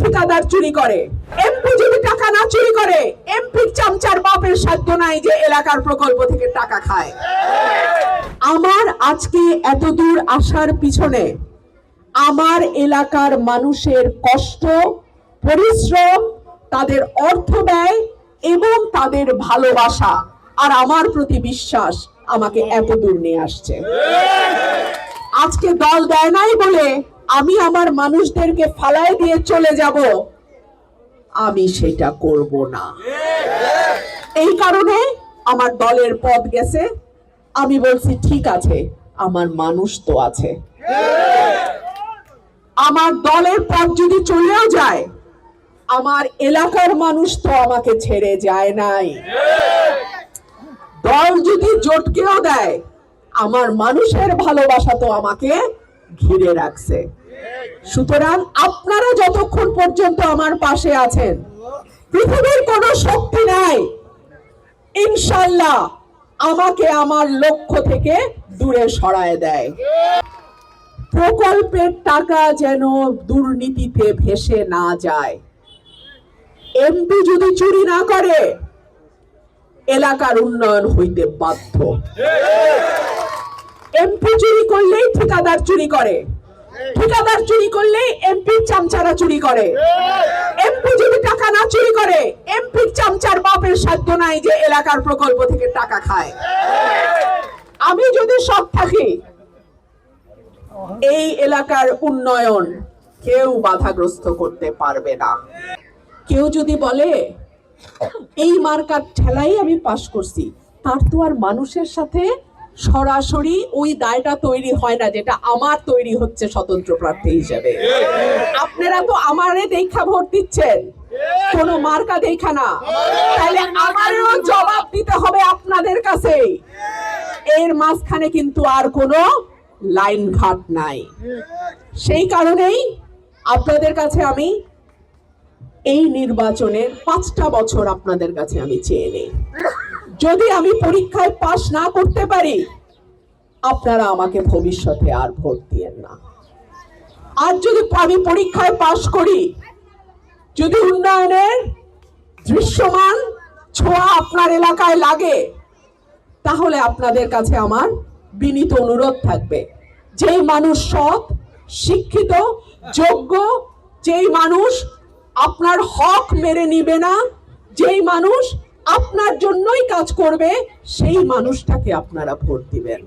ঠিকাদার চুরি করে, এমপি যদি টাকা না চুরি করে, এমপির চামচার বাপের সাধ্য নাই যে এলাকার প্রকল্প থেকে টাকা খায়। আমার আজকে এত দূর আসার পিছনে আমার এলাকার মানুষের কষ্ট, পরিশ্রম, তাদের অর্থ ব্যয় এবং তাদের ভালোবাসা আর আমার প্রতি বিশ্বাস আমাকে এত দূর নিয়ে আসছে। আজকে দল দেয় নাই বলে আমি আমার মানুষদেরকে ফালায় দিয়ে চলে যাব, আমি সেটা করব না। এই কারণে আমার দলের পদ গেছে। আমি বলছি ঠিক আছে, আমার মানুষ তো আছে। আমার দলের পদ যদি চলেও যায়, আমার এলাকার মানুষ তো আমাকে ছেড়ে যায় নাই। দল যদি জোটকেও দেয়, আমার মানুষের ভালোবাসা তো আমাকে ঘিরে রাখছে। সুতরাং আপনারা যতক্ষণ পর্যন্ত আমার পাশে আছেন, পৃথিবীর কোনো শক্তি নাই ইনশাআল্লাহ আমাকে আমার লক্ষ্য থেকে দূরে সরায় দেয়। প্রকল্পের টাকা যেন দুর্নীতিতে ভেসে না যায়। এমপি যদি চুরি না করে, এলাকার উন্নয়ন হইতে বাধ্য। এমপি চুরি করলেই ঠিকাদার চুরি করে, ঠিকাদার চুরি করলেই এমপির চামচারা চুরি করে। এমপি যদি টাকা না চুরি করে, এমপির চামচার বাপের সাধ্য নাই যে এলাকার প্রকল্প থেকে টাকা খায়। আমি যদি সৎ থাকি, এই এলাকার উন্নয়ন কেউ বাধাগ্রস্ত করতে পারবে না। কেউ যদি বলে এই মার্কার ঠেলাই আমি পাশ করছি, তার তো আর মানুষের সাথে সরাসরি ওই দায়টা তৈরি হয় না যেটা আমার তৈরি হচ্ছে স্বতন্ত্র প্রার্থী হিসেবে। আপনারা তো আমারে দেখা ভোট দিচ্ছেন, কোন মার্কা দেখা না। তাহলে আমারও জবাব দিতে হবে আপনাদের কাছে। এর মাঝখানে কিন্তু আর কোনো লাইন ঘাট নাই। সেই কারণেই আপনাদের কাছে আমি এই নির্বাচনের 5টা বছর আপনাদের কাছে আমি চেয়ে নেই। যদি আমি পরীক্ষায় পাশ না করতে পারি, আপনারা আমাকে ভবিষ্যতে আর ভোট দিয়েন না। আর যদি আমি পরীক্ষায় পাশ করি, যদি উন্নয়নের দৃশ্যমান ছোঁয়া আপনার এলাকায় লাগে, তাহলে আপনাদের কাছে আমার বিনীত অনুরোধ থাকবে, যেই মানুষ সৎ, শিক্ষিত, যোগ্য, যেই মানুষ আপনার হক মেরে নিবে না, যেই মানুষ আপনার জন্যই কাজ করবে, সেই মানুষটাকে আপনারা ভোট দিবেন।